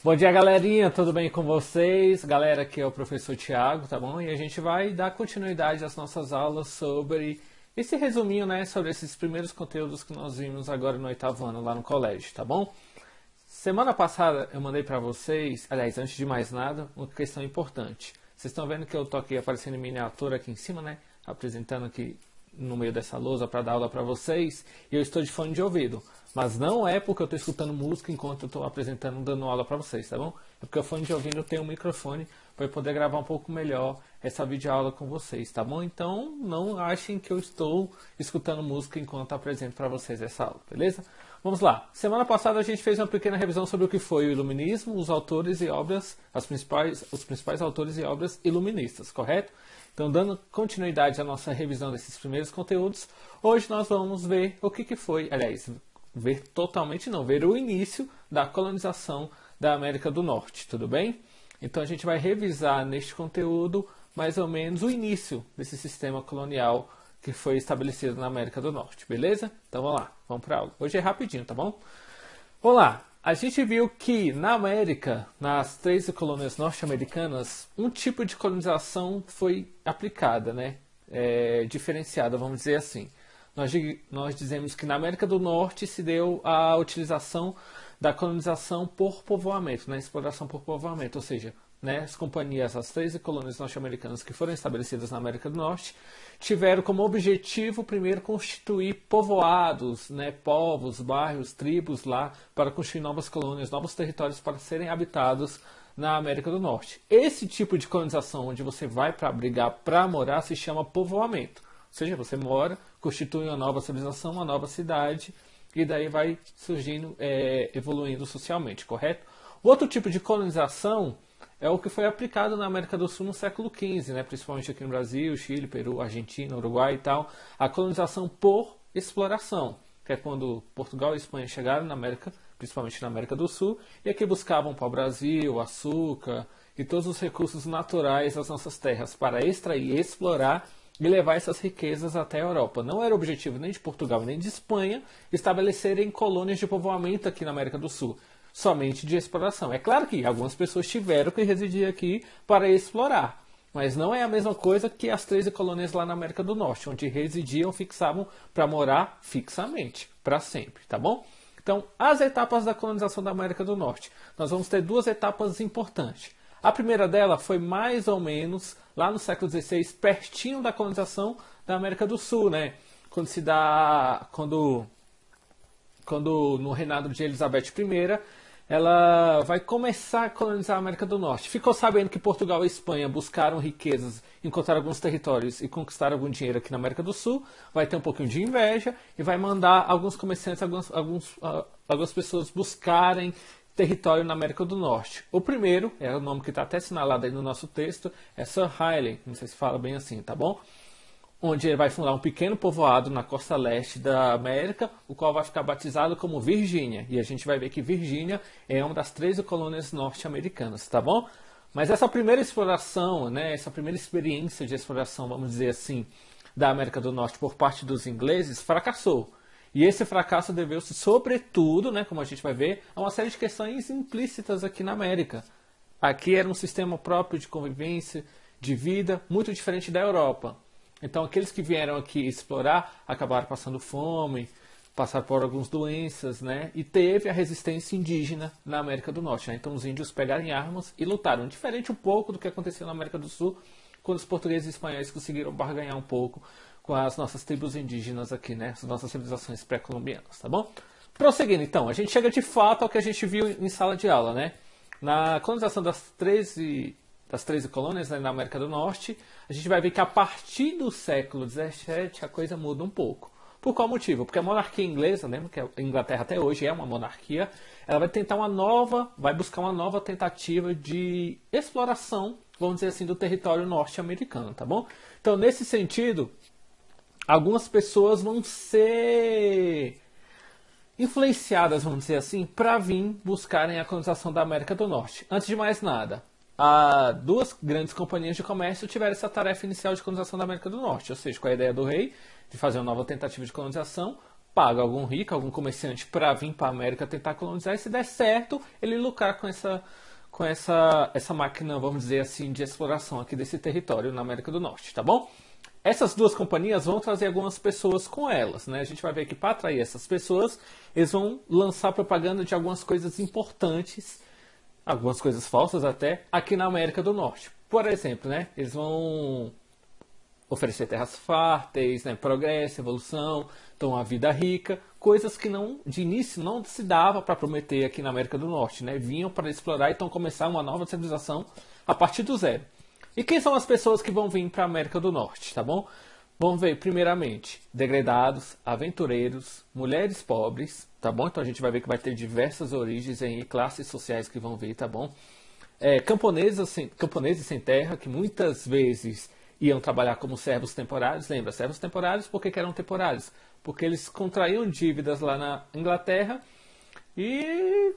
Bom dia, galerinha, tudo bem com vocês? Galera, aqui é o professor Thiago, tá bom? E a gente vai dar continuidade às nossas aulas sobre esse resuminho, né? Sobre esses primeiros conteúdos que nós vimos agora no 8º ano lá no colégio, tá bom? Semana passada eu mandei pra vocês, aliás, antes de mais nada, uma questão importante. Vocês estão vendo que eu tô aqui aparecendo em miniatura aqui em cima, né? Apresentando aqui no meio dessa lousa para dar aula para vocês. E eu estou de fone de ouvido. Mas não é porque eu estou escutando música enquanto eu estou apresentando, dando aula para vocês, tá bom? É porque o fone de ouvido tem um microfone para eu poder gravar um pouco melhor essa videoaula com vocês, tá bom? Então não achem que eu estou escutando música enquanto apresento para vocês essa aula, beleza? Vamos lá. Semana passada a gente fez uma pequena revisão sobre o que foi o iluminismo, os autores e obras, os principais autores e obras iluministas, correto? Então, dando continuidade à nossa revisão desses primeiros conteúdos, hoje nós vamos ver o que foi, aliás, ver totalmente não, ver o início da colonização da América do Norte, tudo bem? Então a gente vai revisar neste conteúdo mais ou menos o início desse sistema colonial que foi estabelecido na América do Norte, beleza? Então vamos lá, vamos para a aula. Hoje é rapidinho, tá bom? Vamos lá. A gente viu que na América, nas 13 colônias norte-americanas, um tipo de colonização foi aplicada, né? Diferenciada, vamos dizer assim. Nós dizemos que na América do Norte se deu a utilização da colonização por povoamento, né? Exploração por povoamento, ou seja, né, as companhias, as 13 colônias norte-americanas que foram estabelecidas na América do Norte, tiveram como objetivo primeiro constituir povoados, né, povos, bairros, tribos lá, para construir novas colônias, novos territórios para serem habitados na América do Norte. Esse tipo de colonização, onde você vai para abrigar, para morar, se chama povoamento. Ou seja, você mora, constitui uma nova civilização, uma nova cidade, e daí vai surgindo, evoluindo socialmente, correto? Outro tipo de colonização é o que foi aplicado na América do Sul no século XV, né? Principalmente aqui no Brasil, Chile, Peru, Argentina, Uruguai e tal. A colonização por exploração, que é quando Portugal e Espanha chegaram na América, principalmente na América do Sul, e aqui buscavam para o Brasil açúcar e todos os recursos naturais das nossas terras para extrair, explorar e levar essas riquezas até a Europa. Não era objetivo nem de Portugal nem de Espanha estabelecerem colônias de povoamento aqui na América do Sul, somente de exploração. É claro que algumas pessoas tiveram que residir aqui para explorar, mas não é a mesma coisa que as 13 colônias lá na América do Norte, onde residiam, fixavam para morar fixamente, para sempre, tá bom? Então, as etapas da colonização da América do Norte. Nós vamos ter duas etapas importantes. A primeira dela foi mais ou menos lá no século XVI, pertinho da colonização da América do Sul, né? Quando no reinado de Elizabeth I, ela vai começar a colonizar a América do Norte. Ficou sabendo que Portugal e Espanha buscaram riquezas, encontraram alguns territórios e conquistaram algum dinheiro aqui na América do Sul, vai ter um pouquinho de inveja e vai mandar alguns comerciantes, algumas pessoas buscarem território na América do Norte. O primeiro, é o nome que está até assinalado aí no nosso texto, é Sir Riley, não sei se fala bem assim, tá bom? Onde ele vai fundar um pequeno povoado na costa leste da América, o qual vai ficar batizado como Virgínia. E a gente vai ver que Virgínia é uma das 13 colônias norte-americanas, tá bom? Mas essa primeira exploração, né, essa primeira experiência de exploração, vamos dizer assim, da América do Norte por parte dos ingleses, fracassou. E esse fracasso deveu-se, sobretudo, né, como a gente vai ver, a uma série de questões implícitas aqui na América. Aqui era um sistema próprio de convivência, de vida, muito diferente da Europa. Então, aqueles que vieram aqui explorar acabaram passando fome, passaram por algumas doenças, né? E teve a resistência indígena na América do Norte, né? Então, os índios pegaram armas e lutaram. Diferente um pouco do que aconteceu na América do Sul, quando os portugueses e espanhóis conseguiram barganhar um pouco com as nossas tribos indígenas aqui, né? As nossas civilizações pré-colombianas, tá bom? Prosseguindo, então, a gente chega de fato ao que a gente viu em sala de aula, né? Na colonização das 13 colônias, né, na América do Norte, a gente vai ver que a partir do século XVII a coisa muda um pouco. Por qual motivo? Porque a monarquia inglesa, lembra que a Inglaterra até hoje é uma monarquia, ela vai buscar uma nova tentativa de exploração, vamos dizer assim, do território norte-americano, tá bom? Então, nesse sentido, algumas pessoas vão ser influenciadas, vamos dizer assim, para vir buscarem a colonização da América do Norte. Antes de mais nada, duas grandes companhias de comércio tiveram essa tarefa inicial de colonização da América do Norte, ou seja, com a ideia do rei de fazer uma nova tentativa de colonização, paga algum rico, algum comerciante para vir para a América tentar colonizar, e se der certo, ele lucrar com essa máquina, vamos dizer assim, de exploração aqui desse território na América do Norte, tá bom? Essas duas companhias vão trazer algumas pessoas com elas, né? A gente vai ver que para atrair essas pessoas, eles vão lançar propaganda de algumas coisas importantes, algumas coisas falsas até, aqui na América do Norte. Por exemplo, né? Eles vão oferecer terras férteis, né? Progresso, evolução, então uma vida rica, coisas que não, de início não se dava para prometer aqui na América do Norte, né? Vinham para explorar e então começar uma nova civilização a partir do zero. E quem são as pessoas que vão vir para a América do Norte, tá bom? Vamos ver, primeiramente, degradados, aventureiros, mulheres pobres, tá bom? Então a gente vai ver que vai ter diversas origens e classes sociais que vão vir, tá bom? Camponeses sem terra, que muitas vezes iam trabalhar como servos temporários. Lembra, servos temporários, por que eram temporários? Porque eles contraíam dívidas lá na Inglaterra e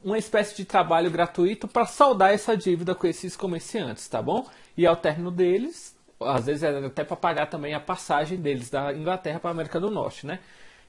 uma espécie de trabalho gratuito para saldar essa dívida com esses comerciantes, tá bom? E ao término deles, às vezes era até para pagar também a passagem deles da Inglaterra para a América do Norte, né?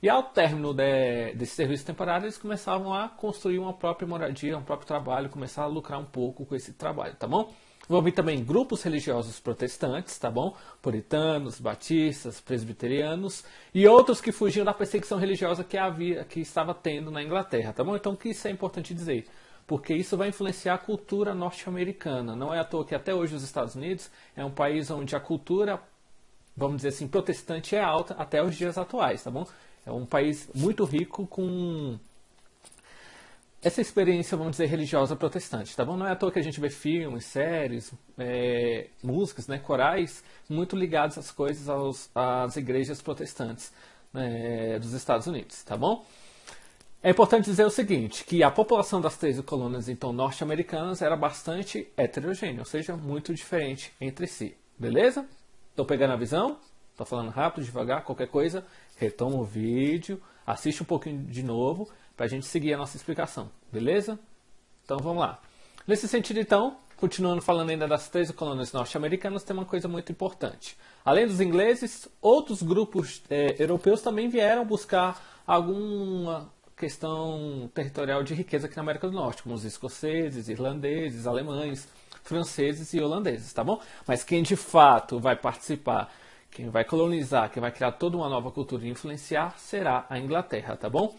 E ao término desse serviço temporário, eles começavam a construir uma própria moradia, um próprio trabalho, começar a lucrar um pouco com esse trabalho, tá bom? Vão vir também grupos religiosos protestantes, tá bom? Puritanos, batistas, presbiterianos e outros que fugiam da perseguição religiosa que estava tendo na Inglaterra, tá bom? Então, que isso é importante dizer, porque isso vai influenciar a cultura norte-americana. Não é à toa que até hoje os Estados Unidos é um país onde a cultura, vamos dizer assim, protestante é alta até os dias atuais, tá bom? É um país muito rico com essa experiência, vamos dizer, religiosa protestante, tá bom? Não é à toa que a gente vê filmes, séries, músicas, né, corais, muito ligados às coisas, às igrejas protestantes, né, dos Estados Unidos, tá bom? É importante dizer o seguinte, que a população das 13 colônias, então, norte-americanas era bastante heterogênea, ou seja, muito diferente entre si, beleza? Tô pegando a visão? Tô falando rápido, devagar, qualquer coisa, retoma o vídeo, assiste um pouquinho de novo, para a gente seguir a nossa explicação, beleza? Então vamos lá. Nesse sentido, então, continuando falando ainda das 13 colônias norte-americanas, tem uma coisa muito importante. Além dos ingleses, outros grupos europeus também vieram buscar alguma questão territorial de riqueza aqui na América do Norte, como os escoceses, irlandeses, alemães, franceses e holandeses, tá bom? Mas quem de fato vai participar, quem vai colonizar, quem vai criar toda uma nova cultura e influenciar, será a Inglaterra, tá bom?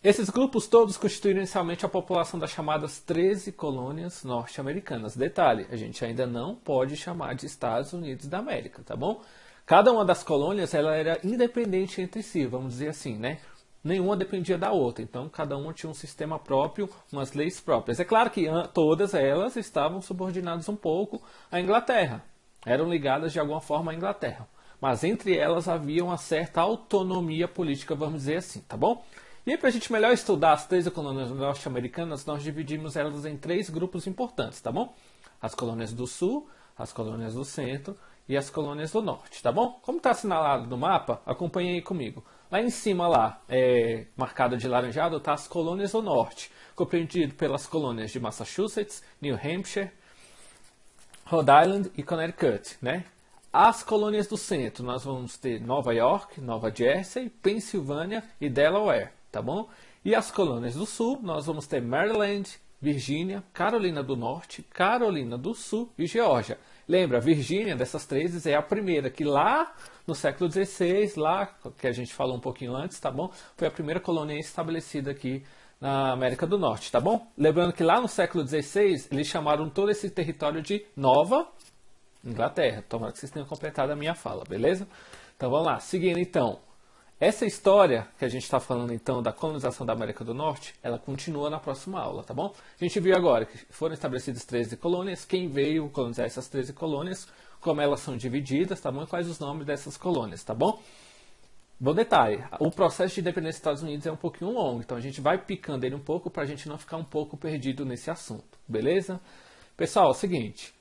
Esses grupos todos constituíram inicialmente a população das chamadas 13 colônias norte-americanas. Detalhe, a gente ainda não pode chamar de Estados Unidos da América, tá bom? Cada uma das colônias ela era independente entre si, vamos dizer assim, né? Nenhuma dependia da outra, então cada uma tinha um sistema próprio, umas leis próprias. É claro que todas elas estavam subordinadas um pouco à Inglaterra, eram ligadas de alguma forma à Inglaterra, mas entre elas havia uma certa autonomia política, vamos dizer assim, tá bom? E aí, para a gente melhor estudar as 13 colônias norte-americanas, nós dividimos elas em 3 grupos importantes, tá bom? As colônias do sul, as colônias do centro e as colônias do norte, tá bom? Como está assinalado no mapa, acompanhe aí comigo. Lá em cima, lá, marcado de laranjado, está as colônias do norte, compreendido pelas colônias de Massachusetts, New Hampshire, Rhode Island e Connecticut, né? As colônias do centro, nós vamos ter Nova York, Nova Jersey, Pensilvânia e Delaware, tá bom? E as colônias do sul, nós vamos ter Maryland, Virgínia, Carolina do Norte, Carolina do Sul e Geórgia. Lembra, Virgínia, dessas 13, é a primeira, que lá no século XVI, lá, que a gente falou um pouquinho antes, tá bom? Foi a primeira colônia estabelecida aqui na América do Norte, tá bom? Lembrando que lá no século XVI, eles chamaram todo esse território de Nova Inglaterra. Tomara que vocês tenham completado a minha fala, beleza? Então vamos lá, seguindo então. Essa história que a gente está falando então da colonização da América do Norte, ela continua na próxima aula, tá bom? A gente viu agora que foram estabelecidas 13 colônias, quem veio colonizar essas 13 colônias, como elas são divididas, tá bom? E quais os nomes dessas colônias, tá bom? Bom detalhe, o processo de independência dos Estados Unidos é um pouquinho longo, então a gente vai picando ele um pouco para a gente não ficar um pouco perdido nesse assunto, beleza? Pessoal, é o seguinte,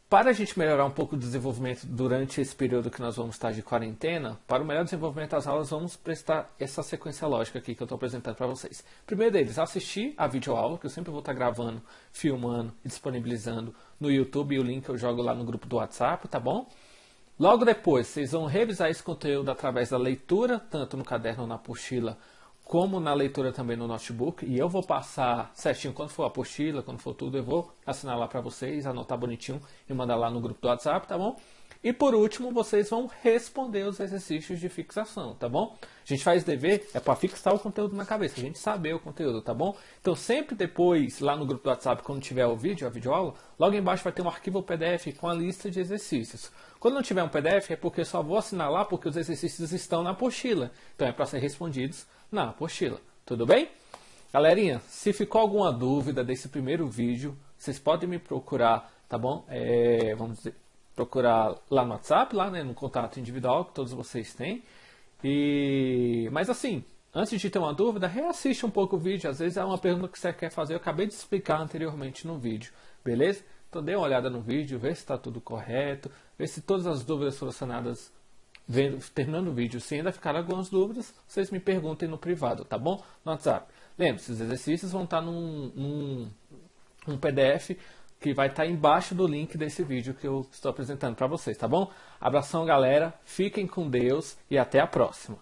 para a gente melhorar um pouco o desenvolvimento durante esse período que nós vamos estar de quarentena, para o melhor desenvolvimento das aulas, vamos prestar essa sequência lógica aqui que eu estou apresentando para vocês. Primeiro deles, assistir a videoaula, que eu sempre vou estar gravando, filmando e disponibilizando no YouTube, e o link eu jogo lá no grupo do WhatsApp, tá bom? Logo depois, vocês vão revisar esse conteúdo através da leitura, tanto no caderno ou na apostila, como na leitura também no notebook. E eu vou passar certinho quando for a apostila, quando for tudo, eu vou assinar lá para vocês, anotar bonitinho e mandar lá no grupo do WhatsApp, tá bom? E por último, vocês vão responder os exercícios de fixação, tá bom? A gente faz dever, é para fixar o conteúdo na cabeça, a gente saber o conteúdo, tá bom? Então sempre depois, lá no grupo do WhatsApp, quando tiver o vídeo, a videoaula, logo embaixo vai ter um arquivo PDF com a lista de exercícios. Quando não tiver um PDF, é porque eu só vou assinar lá porque os exercícios estão na apostila. Então é para ser respondidos na apostila, tudo bem? Galerinha, se ficou alguma dúvida desse primeiro vídeo, vocês podem me procurar, tá bom? Vamos dizer, procurar lá no WhatsApp, lá, né, no contato individual que todos vocês têm. Mas assim, antes de ter uma dúvida, reassiste um pouco o vídeo. Às vezes é uma pergunta que você quer fazer, eu acabei de explicar anteriormente no vídeo, beleza? Então dê uma olhada no vídeo, vê se está tudo correto, vê se todas as dúvidas foram sanadas terminando o vídeo. Se ainda ficaram algumas dúvidas, vocês me perguntem no privado, tá bom? No WhatsApp. Lembre-se, os exercícios vão estar num PDF que vai estar embaixo do link desse vídeo que eu estou apresentando para vocês, tá bom? Abração, galera, fiquem com Deus e até a próxima.